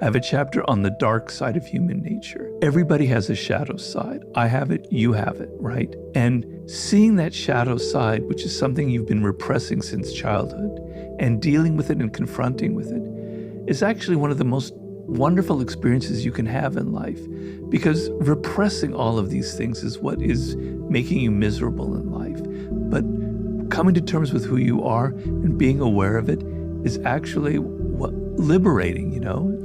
I have a chapter on the dark side of human nature. Everybody has a shadow side. I have it, you have it, right? And seeing that shadow side, which is something you've been repressing since childhood, and dealing with it and confronting with it, is actually one of the most wonderful experiences you can have in life, because repressing all of these things is what is making you miserable in life. But coming to terms with who you are and being aware of it is actually liberating, you know?